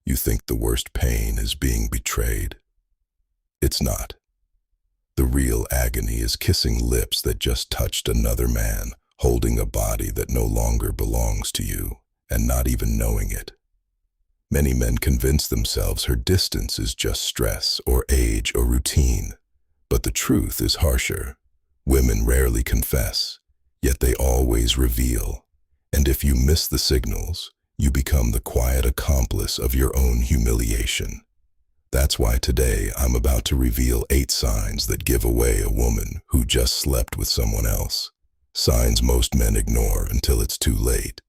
You think the worst pain is being betrayed. It's not. The real agony is kissing lips that just touched another man, holding a body that no longer belongs to you, and not even knowing it. Many men convince themselves her distance is just stress or age or routine, but the truth is harsher. Women rarely confess, yet they always reveal, and if you miss the signals, you become the quiet accomplice of your own humiliation. That's why today I'm about to reveal 8 signs that give away a woman who just slept with someone else. Signs most men ignore until it's too late.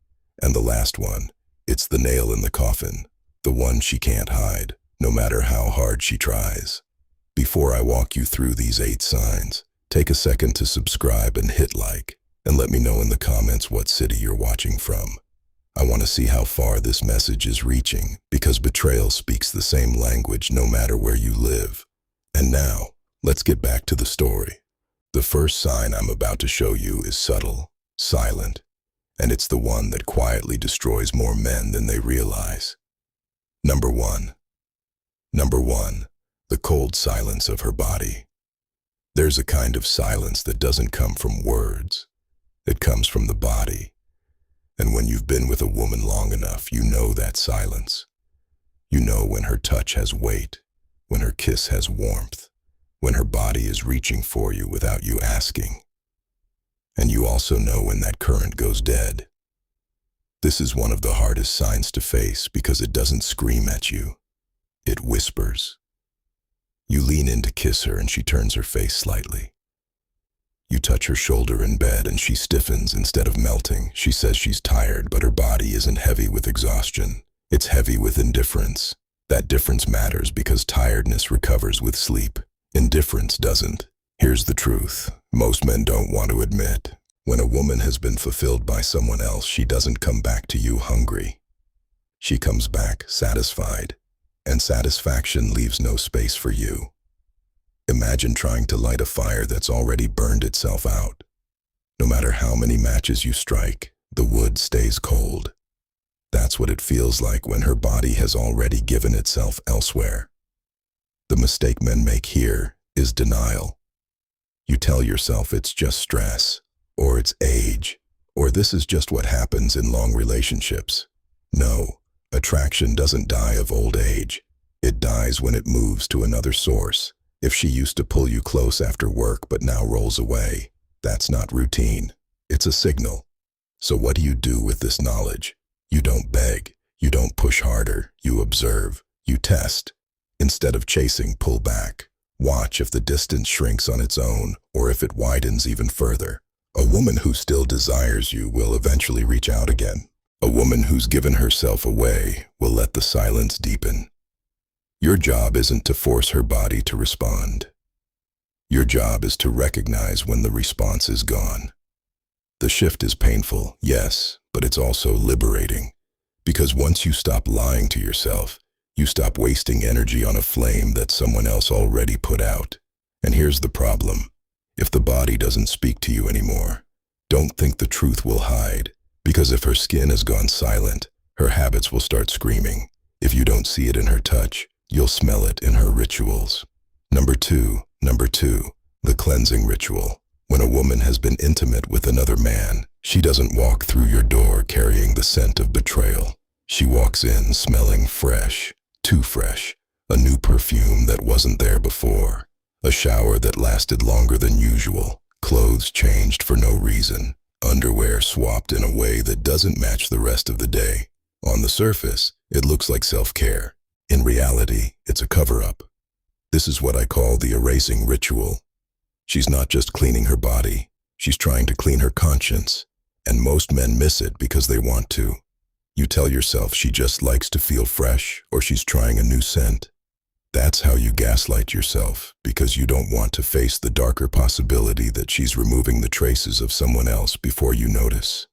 And the last one, it's the nail in the coffin, the one she can't hide, no matter how hard she tries. Before I walk you through these 8 signs, take a second to subscribe and hit like, and let me know in the comments what city you're watching from. I want to see how far this message is reaching, because betrayal speaks the same language no matter where you live. And now, let's get back to the story. The first sign I'm about to show you is subtle, silent, and it's the one that quietly destroys more men than they realize. Number 1. Number 1. The cold silence of her body. There's a kind of silence that doesn't come from words. It comes from the body. And when you've been with a woman long enough, you know that silence. You know when her touch has weight, when her kiss has warmth, when her body is reaching for you without you asking. And you also know when that current goes dead. This is one of the hardest signs to face because it doesn't scream at you. It whispers. You lean in to kiss her and she turns her face slightly. You touch her shoulder in bed and she stiffens instead of melting. She says she's tired, but her body isn't heavy with exhaustion. It's heavy with indifference. That difference matters because tiredness recovers with sleep. Indifference doesn't. Here's the truth. Most men don't want to admit. When a woman has been fulfilled by someone else, she doesn't come back to you hungry. She comes back satisfied, and satisfaction leaves no space for you. Imagine trying to light a fire that's already burned itself out. No matter how many matches you strike, the wood stays cold. That's what it feels like when her body has already given itself elsewhere. The mistake men make here is denial. You tell yourself it's just stress, or it's age, or this is just what happens in long relationships. No, attraction doesn't die of old age. It dies when it moves to another source. If she used to pull you close after work but now rolls away, that's not routine. It's a signal. So what do you do with this knowledge? You don't beg. You don't push harder. You observe. You test. Instead of chasing, pull back. Watch if the distance shrinks on its own or if it widens even further. A woman who still desires you will eventually reach out again. A woman who's given herself away will let the silence deepen. Your job isn't to force her body to respond. Your job is to recognize when the response is gone. The shift is painful, yes, but it's also liberating. Because once you stop lying to yourself, you stop wasting energy on a flame that someone else already put out. And here's the problem. If the body doesn't speak to you anymore, don't think the truth will hide. Because if her skin has gone silent, her habits will start screaming. If you don't see it in her touch, you'll smell it in her rituals. Number 2, the cleansing ritual. When a woman has been intimate with another man, she doesn't walk through your door carrying the scent of betrayal. She walks in smelling fresh, too fresh, a new perfume that wasn't there before, a shower that lasted longer than usual, clothes changed for no reason, underwear swapped in a way that doesn't match the rest of the day. On the surface, it looks like self-care. In reality, it's a cover-up. This is what I call the erasing ritual. She's not just cleaning her body, she's trying to clean her conscience, and most men miss it because they want to. You tell yourself she just likes to feel fresh or she's trying a new scent. That's how you gaslight yourself, because you don't want to face the darker possibility that she's removing the traces of someone else before you notice.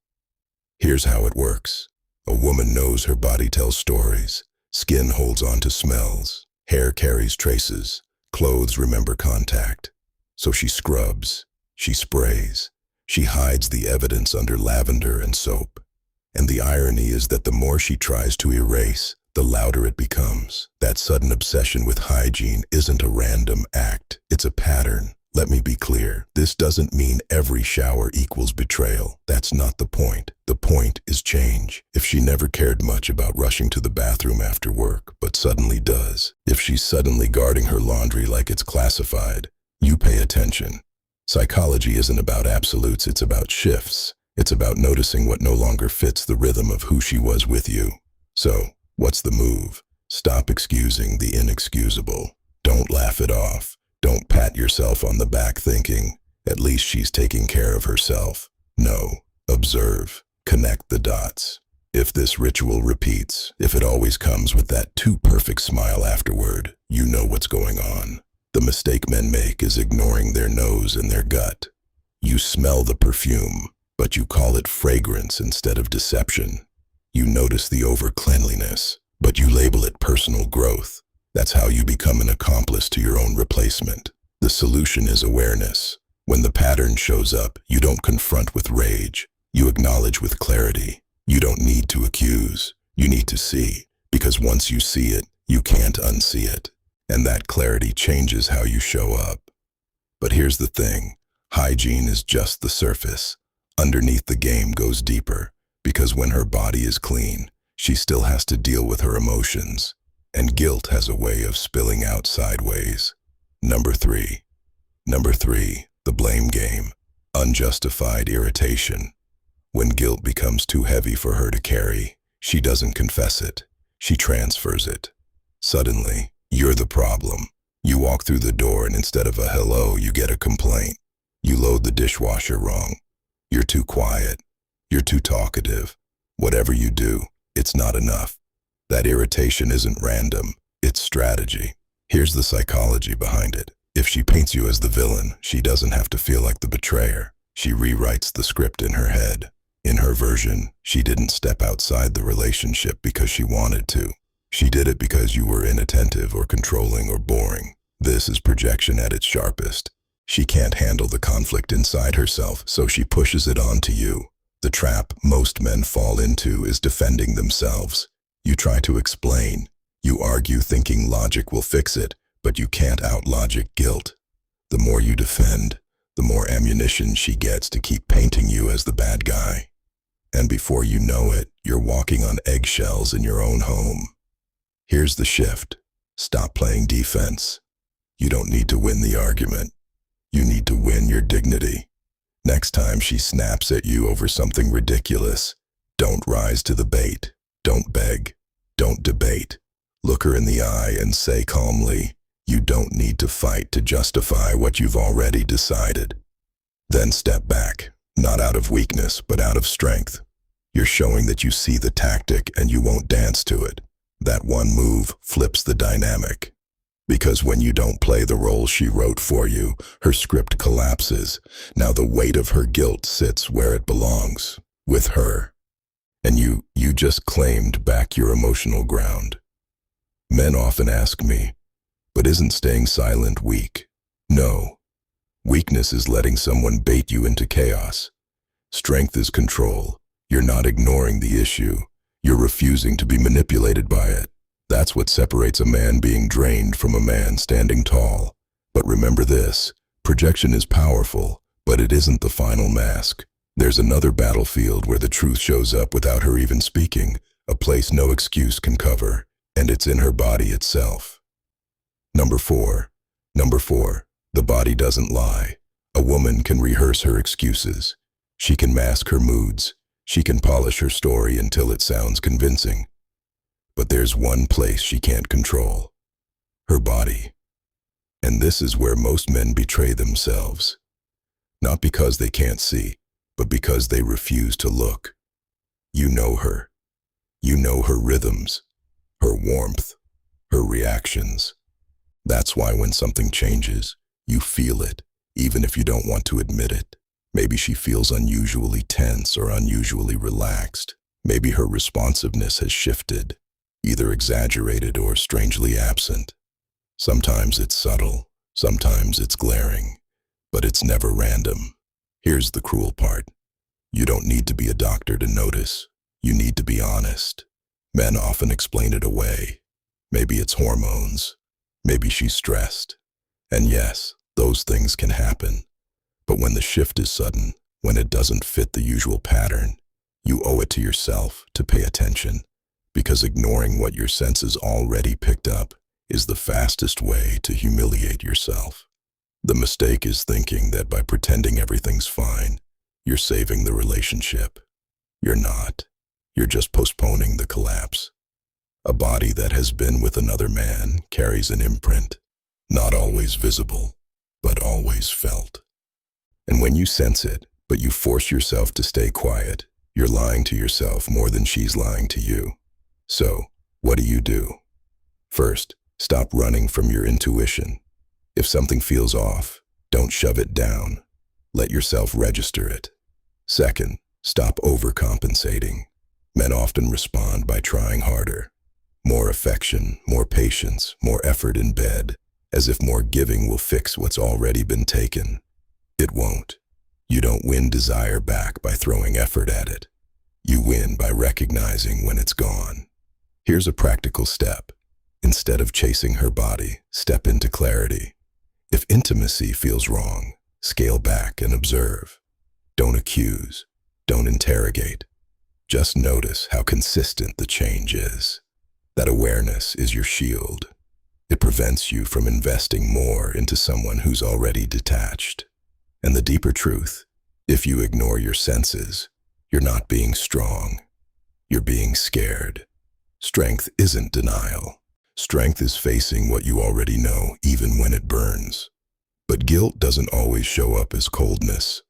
Here's how it works. A woman knows her body tells stories. Skin holds on to smells, hair carries traces, clothes remember contact. So she scrubs, she sprays, she hides the evidence under lavender and soap. And the irony is that the more she tries to erase, the louder it becomes. That sudden obsession with hygiene isn't a random act, it's a pattern. Let me be clear, this doesn't mean every shower equals betrayal. That's not the point. The point is change. If she never cared much about rushing to the bathroom after work, but suddenly does, if she's suddenly guarding her laundry like it's classified, you pay attention. Psychology isn't about absolutes, it's about shifts. It's about noticing what no longer fits the rhythm of who she was with you. So, what's the move? Stop excusing the inexcusable. Don't laugh it off. Don't pat yourself on the back thinking, at least she's taking care of herself. No, observe, connect the dots. If this ritual repeats, if it always comes with that too perfect smile afterward, you know what's going on. The mistake men make is ignoring their nose and their gut. You smell the perfume, but you call it fragrance instead of deception. You notice the over-cleanliness, but you label it personal growth. That's how you become an accomplice to your own replacement. The solution is awareness. When the pattern shows up, you don't confront with rage. You acknowledge with clarity. You don't need to accuse. You need to see, because once you see it, you can't unsee it. And that clarity changes how you show up. But here's the thing. Hygiene is just the surface. Underneath, the game goes deeper, because when her body is clean, she still has to deal with her emotions. And guilt has a way of spilling out sideways. Number three, the blame game. Unjustified irritation. When guilt becomes too heavy for her to carry, she doesn't confess it. She transfers it. Suddenly, you're the problem. You walk through the door and instead of a hello, you get a complaint. You load the dishwasher wrong. You're too quiet. You're too talkative. Whatever you do, it's not enough. That irritation isn't random, it's strategy. Here's the psychology behind it. If she paints you as the villain, she doesn't have to feel like the betrayer. She rewrites the script in her head. In her version, she didn't step outside the relationship because she wanted to. She did it because you were inattentive or controlling or boring. This is projection at its sharpest. She can't handle the conflict inside herself, so she pushes it onto you. The trap most men fall into is defending themselves. You try to explain. You argue thinking logic will fix it, but you can't out-logic guilt. The more you defend, the more ammunition she gets to keep painting you as the bad guy. And before you know it, you're walking on eggshells in your own home. Here's the shift. Stop playing defense. You don't need to win the argument. You need to win your dignity. Next time she snaps at you over something ridiculous, don't rise to the bait. Don't beg. Don't debate. Look her in the eye and say calmly, you don't need to fight to justify what you've already decided. Then step back, not out of weakness, but out of strength. You're showing that you see the tactic and you won't dance to it. That one move flips the dynamic. Because when you don't play the role she wrote for you, her script collapses. Now the weight of her guilt sits where it belongs, with her. And you just claimed back your emotional ground. Men often ask me, but isn't staying silent weak? No. Weakness is letting someone bait you into chaos. Strength is control. You're not ignoring the issue. You're refusing to be manipulated by it. That's what separates a man being drained from a man standing tall. But remember this, projection is powerful, but it isn't the final mask. There's another battlefield where the truth shows up without her even speaking, a place no excuse can cover, and it's in her body itself. Number four, the body doesn't lie. A woman can rehearse her excuses. She can mask her moods. She can polish her story until it sounds convincing. But there's one place she can't control, her body. And this is where most men betray themselves. Not because they can't see, but because they refuse to look. You know her. You know her rhythms, her warmth, her reactions. That's why when something changes, you feel it, even if you don't want to admit it. Maybe she feels unusually tense or unusually relaxed. Maybe her responsiveness has shifted, either exaggerated or strangely absent. Sometimes it's subtle, sometimes it's glaring, but it's never random. Here's the cruel part. You don't need to be a doctor to notice. You need to be honest. Men often explain it away. Maybe it's hormones. Maybe she's stressed. And yes, those things can happen. But when the shift is sudden, when it doesn't fit the usual pattern, you owe it to yourself to pay attention, because ignoring what your senses already picked up is the fastest way to humiliate yourself. The mistake is thinking that by pretending everything's fine, you're saving the relationship. You're not. You're just postponing the collapse. A body that has been with another man carries an imprint, not always visible, but always felt. And when you sense it, but you force yourself to stay quiet, you're lying to yourself more than she's lying to you. So, what do? First, stop running from your intuition. If something feels off, don't shove it down. Let yourself register it. Second, stop overcompensating. Men often respond by trying harder. More affection, more patience, more effort in bed, as if more giving will fix what's already been taken. It won't. You don't win desire back by throwing effort at it. You win by recognizing when it's gone. Here's a practical step. Instead of chasing her body, step into clarity. If intimacy feels wrong, scale back and observe. Don't accuse. Don't interrogate. Just notice how consistent the change is. That awareness is your shield. It prevents you from investing more into someone who's already detached. And the deeper truth, if you ignore your senses, you're not being strong. You're being scared. Strength isn't denial. Strength is facing what you already know, even when it burns. But guilt doesn't always show up as coldness.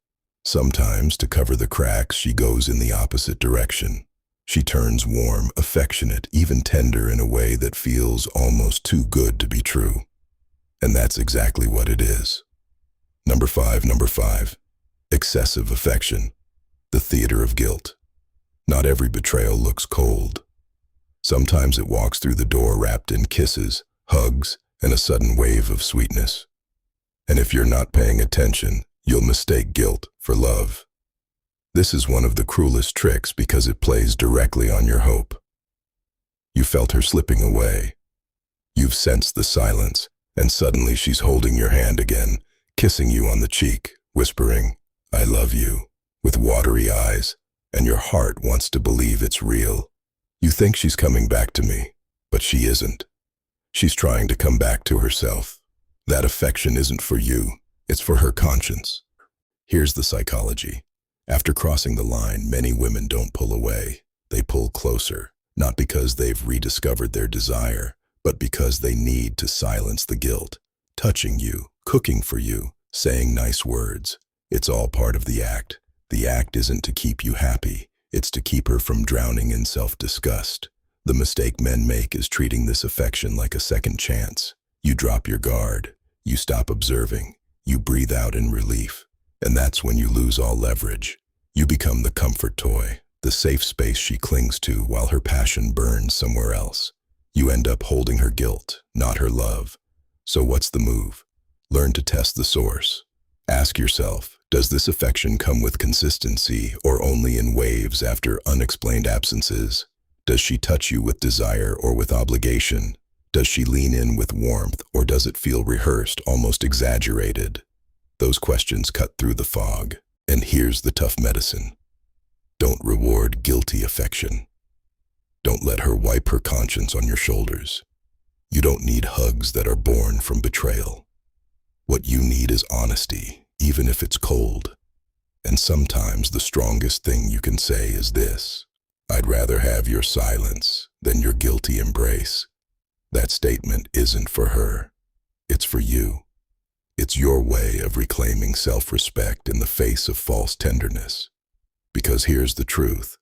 Sometimes, to cover the cracks, she goes in the opposite direction. She turns warm, affectionate, even tender in a way that feels almost too good to be true. And that's exactly what it is. Number five, excessive affection, the theater of guilt. Not every betrayal looks cold. Sometimes it walks through the door wrapped in kisses, hugs, and a sudden wave of sweetness. And if you're not paying attention, you'll mistake guilt for love. This is one of the cruelest tricks because it plays directly on your hope. You felt her slipping away. You've sensed the silence, and suddenly she's holding your hand again, kissing you on the cheek, whispering, "I love you," with watery eyes, and your heart wants to believe it's real. You think she's coming back to me, but she isn't. She's trying to come back to herself. That affection isn't for you, it's for her conscience. Here's the psychology. After crossing the line, many women don't pull away. They pull closer, not because they've rediscovered their desire, but because they need to silence the guilt. Touching you, cooking for you, saying nice words. It's all part of the act. The act isn't to keep you happy. It's to keep her from drowning in self-disgust. The mistake men make is treating this affection like a second chance. You drop your guard. You stop observing. You breathe out in relief. And that's when you lose all leverage. You become the comfort toy, the safe space she clings to while her passion burns somewhere else. You end up holding her guilt, not her love. So what's the move? Learn to test the source. Ask yourself, does this affection come with consistency or only in waves after unexplained absences? Does she touch you with desire or with obligation? Does she lean in with warmth or does it feel rehearsed, almost exaggerated? Those questions cut through the fog. And here's the tough medicine. Don't reward guilty affection. Don't let her wipe her conscience on your shoulders. You don't need hugs that are born from betrayal. What you need is honesty, even if it's cold. And sometimes the strongest thing you can say is this: I'd rather have your silence than your guilty embrace. That statement isn't for her. It's for you. It's your way of reclaiming self-respect in the face of false tenderness. Because here's the truth.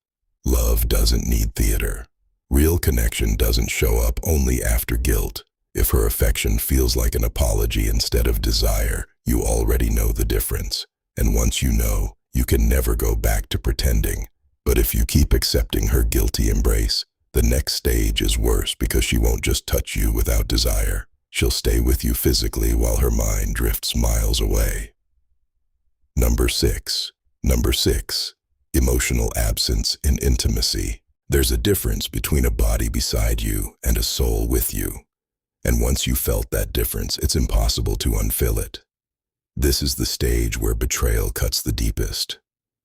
Love doesn't need theater. Real connection doesn't show up only after guilt. If her affection feels like an apology instead of desire, you already know the difference. And once you know, you can never go back to pretending. But if you keep accepting her guilty embrace, the next stage is worse because she won't just touch you without desire. She'll stay with you physically while her mind drifts miles away. Number six, emotional absence in intimacy. There's a difference between a body beside you and a soul with you. And once you felt that difference, it's impossible to unfill it. This is the stage where betrayal cuts the deepest.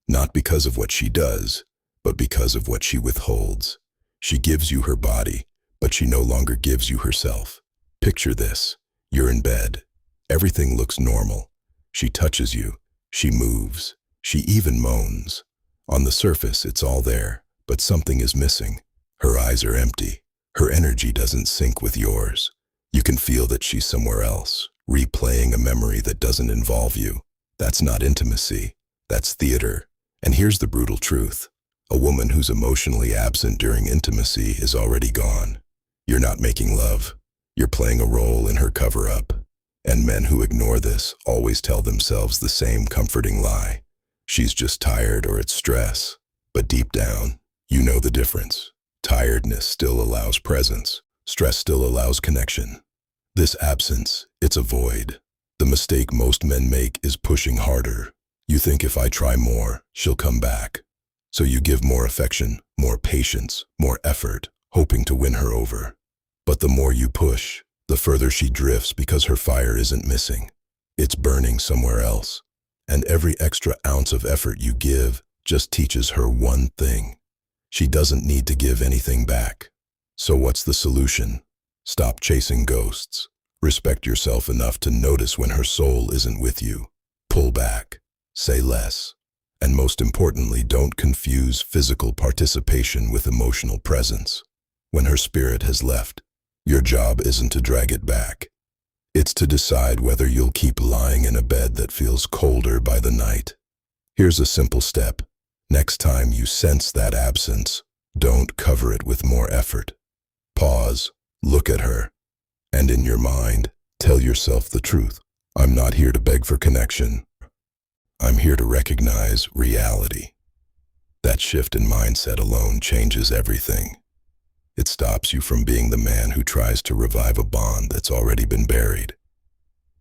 Not because of what she does, but because of what she withholds. She gives you her body, but she no longer gives you herself. Picture this. You're in bed. Everything looks normal. She touches you. She moves. She even moans. On the surface, it's all there, but something is missing. Her eyes are empty. Her energy doesn't sync with yours. You can feel that she's somewhere else, replaying a memory that doesn't involve you. That's not intimacy. That's theater. And here's the brutal truth. A woman who's emotionally absent during intimacy is already gone. You're not making love. You're playing a role in her cover-up. And men who ignore this always tell themselves the same comforting lie. She's just tired or it's stress. But deep down, you know the difference. Tiredness still allows presence. Stress still allows connection. This absence, it's a void. The mistake most men make is pushing harder. You think if I try more, she'll come back. So you give more affection, more patience, more effort, hoping to win her over. But the more you push, the further she drifts because her fire isn't missing. It's burning somewhere else. And every extra ounce of effort you give just teaches her one thing. She doesn't need to give anything back. So what's the solution? Stop chasing ghosts. Respect yourself enough to notice when her soul isn't with you. Pull back. Say less. And most importantly, don't confuse physical participation with emotional presence. When her spirit has left, your job isn't to drag it back. It's to decide whether you'll keep lying in a bed that feels colder by the night. Here's a simple step. Next time you sense that absence, don't cover it with more effort. Pause, look at her, and in your mind, tell yourself the truth. I'm not here to beg for connection. I'm here to recognize reality. That shift in mindset alone changes everything. It stops you from being the man who tries to revive a bond that's already been buried.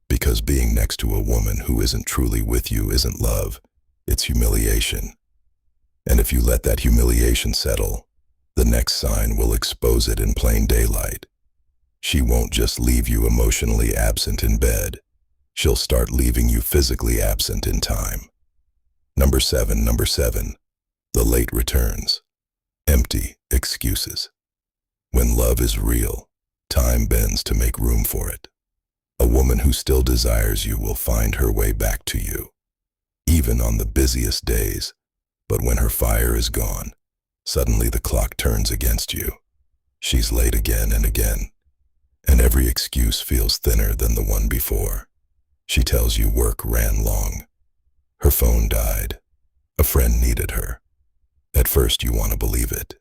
Because being next to a woman who isn't truly with you isn't love, it's humiliation. And if you let that humiliation settle, the next sign will expose it in plain daylight. She won't just leave you emotionally absent in bed. She'll start leaving you physically absent in time. Number seven, the late returns. Empty excuses. When love is real, time bends to make room for it. A woman who still desires you will find her way back to you, even on the busiest days. But when her fire is gone, suddenly the clock turns against you. She's late again and again, and every excuse feels thinner than the one before. She tells you work ran long. Her phone died. A friend needed her. At first you want to believe it.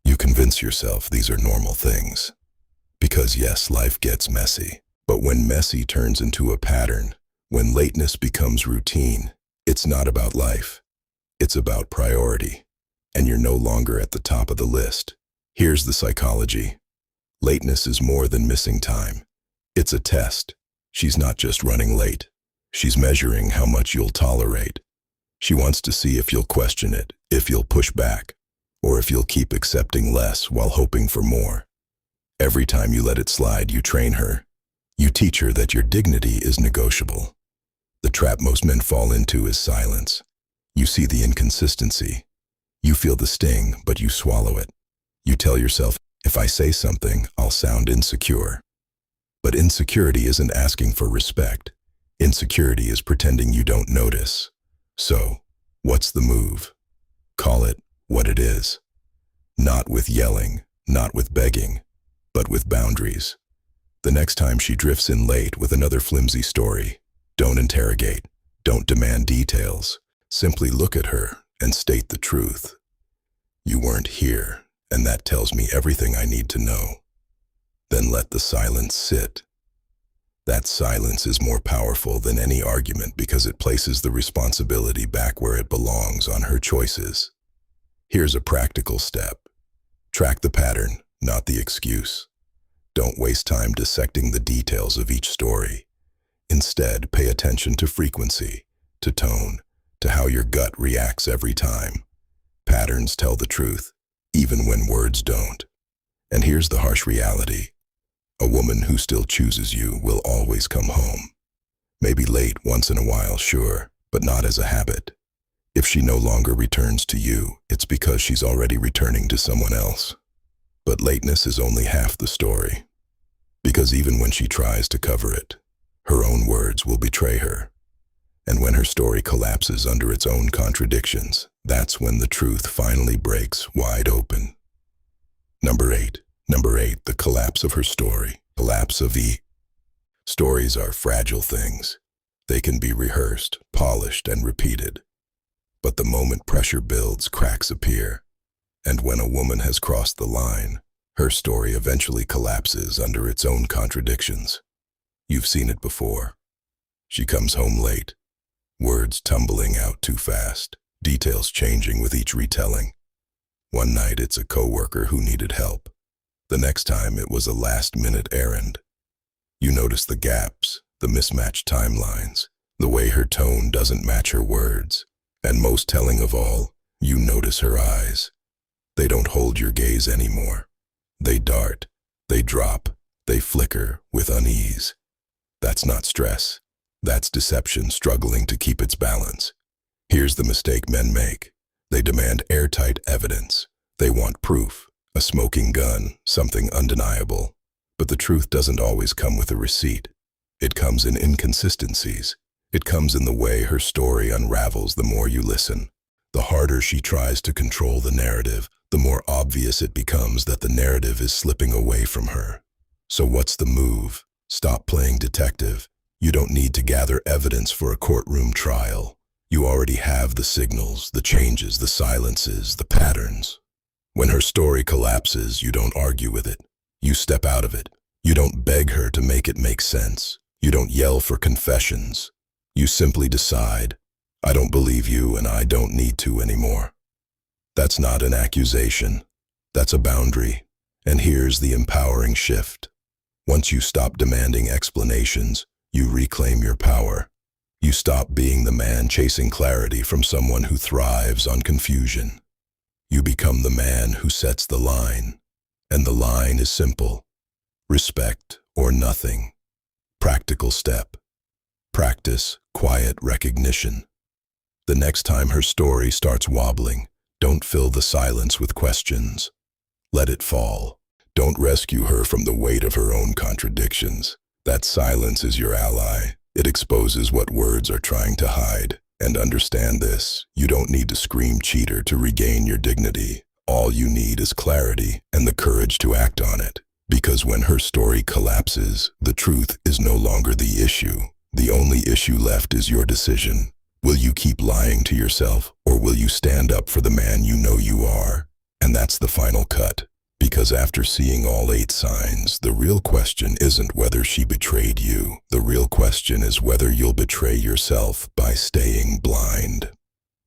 You convince yourself these are normal things. Because yes, life gets messy. But when messy turns into a pattern, when lateness becomes routine, it's not about life. It's about priority. And you're no longer at the top of the list. Here's the psychology. Lateness is more than missing time. It's a test. She's not just running late. She's measuring how much you'll tolerate. She wants to see if you'll question it, if you'll push back, or if you'll keep accepting less while hoping for more. Every time you let it slide, you train her. You teach her that your dignity is negotiable. The trap most men fall into is silence. You see the inconsistency. You feel the sting, but you swallow it. You tell yourself, if I say something, I'll sound insecure. But insecurity isn't asking for respect. Insecurity is pretending you don't notice. So, what's the move? Call it what it is. Not with yelling, not with begging, but with boundaries. The next time she drifts in late with another flimsy story, don't interrogate, don't demand details. Simply look at her and state the truth. You weren't here, and that tells me everything I need to know. Then let the silence sit. That silence is more powerful than any argument because it places the responsibility back where it belongs on her choices. Here's a practical step. Track the pattern, not the excuse. Don't waste time dissecting the details of each story. Instead, pay attention to frequency, to tone, to how your gut reacts every time. Patterns tell the truth, even when words don't. And here's the harsh reality. A woman who still chooses you will always come home. Maybe late once in a while, sure, but not as a habit. If she no longer returns to you, it's because she's already returning to someone else. But lateness is only half the story. Because even when she tries to cover it, her own words will betray her. And when her story collapses under its own contradictions, that's when the truth finally breaks wide open. Number 8, the collapse of her story. Collapse of the stories are fragile things. They can be rehearsed, polished, and repeated. But the moment pressure builds, cracks appear. And when a woman has crossed the line, her story eventually collapses under its own contradictions. You've seen it before. She comes home late, words tumbling out too fast, details changing with each retelling. One night it's a coworker who needed help. The next time it was a last-minute errand. You notice the gaps, the mismatched timelines, the way her tone doesn't match her words. And most telling of all, you notice her eyes. They don't hold your gaze anymore. They dart, they drop, they flicker with unease. That's not stress. That's deception struggling to keep its balance. Here's the mistake men make. They demand airtight evidence. They want proof, a smoking gun, something undeniable. But the truth doesn't always come with a receipt. It comes in inconsistencies. It comes in the way her story unravels the more you listen. The harder she tries to control the narrative, the more obvious it becomes that the narrative is slipping away from her. So what's the move? Stop playing detective. You don't need to gather evidence for a courtroom trial. You already have the signals, the changes, the silences, the patterns. When her story collapses, you don't argue with it. You step out of it. You don't beg her to make it make sense. You don't yell for confessions. You simply decide, I don't believe you and I don't need to anymore. That's not an accusation. That's a boundary. And here's the empowering shift. Once you stop demanding explanations, you reclaim your power. You stop being the man chasing clarity from someone who thrives on confusion. You become the man who sets the line. And the line is simple. Respect or nothing. Practical step. Practice quiet recognition. The next time her story starts wobbling, don't fill the silence with questions. Let it fall. Don't rescue her from the weight of her own contradictions. That silence is your ally. It exposes what words are trying to hide. And understand this, you don't need to scream cheater to regain your dignity. All you need is clarity and the courage to act on it. Because when her story collapses, the truth is no longer the issue. The only issue left is your decision. Will you keep lying to yourself, or will you stand up for the man you know you are? And that's the final cut. Because after seeing all 8 signs, the real question isn't whether she betrayed you. The real question is whether you'll betray yourself by staying blind.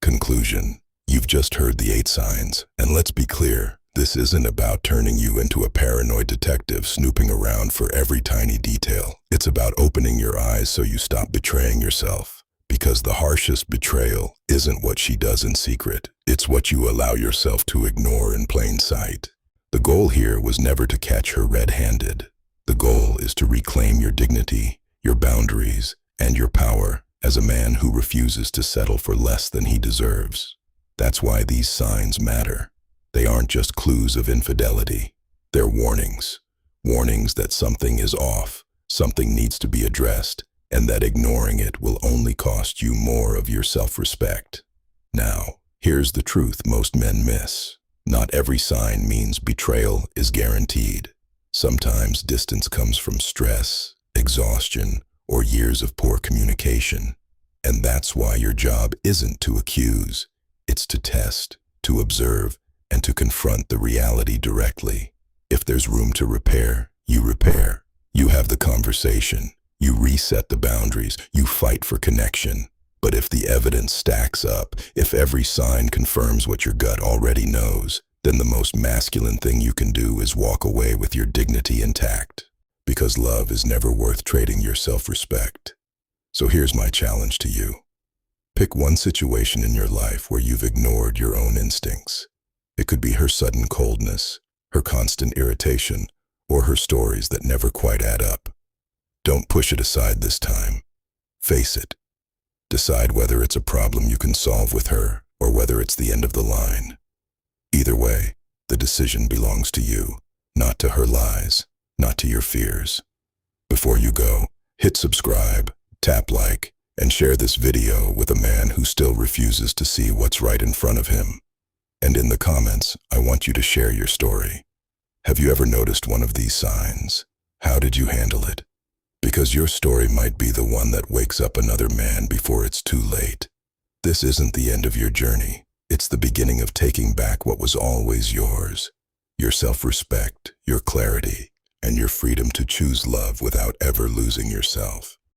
Conclusion. You've just heard the 8 signs, and let's be clear, this isn't about turning you into a paranoid detective snooping around for every tiny detail. It's about opening your eyes so you stop betraying yourself. Because the harshest betrayal isn't what she does in secret. It's what you allow yourself to ignore in plain sight. The goal here was never to catch her red-handed. The goal is to reclaim your dignity, your boundaries, and your power as a man who refuses to settle for less than he deserves. That's why these signs matter. They aren't just clues of infidelity. They're warnings. Warnings that something is off, something needs to be addressed, and that ignoring it will only cost you more of your self-respect. Now, here's the truth most men miss. Not every sign means betrayal is guaranteed. Sometimes distance comes from stress, exhaustion, or years of poor communication. And that's why your job isn't to accuse. It's to test, to observe, and to confront the reality directly. If there's room to repair, you repair. You have the conversation. You reset the boundaries. You fight for connection. But if the evidence stacks up, if every sign confirms what your gut already knows, then the most masculine thing you can do is walk away with your dignity intact. Because love is never worth trading your self-respect. So here's my challenge to you. Pick one situation in your life where you've ignored your own instincts. It could be her sudden coldness, her constant irritation, or her stories that never quite add up. Don't push it aside this time. Face it. Decide whether it's a problem you can solve with her or whether it's the end of the line. Either way, the decision belongs to you, not to her lies, not to your fears. Before you go, hit subscribe, tap like, and share this video with a man who still refuses to see what's right in front of him. And in the comments, I want you to share your story. Have you ever noticed one of these signs? How did you handle it? Because your story might be the one that wakes up another man before it's too late. This isn't the end of your journey. It's the beginning of taking back what was always yours. Your self-respect, your clarity, and your freedom to choose love without ever losing yourself.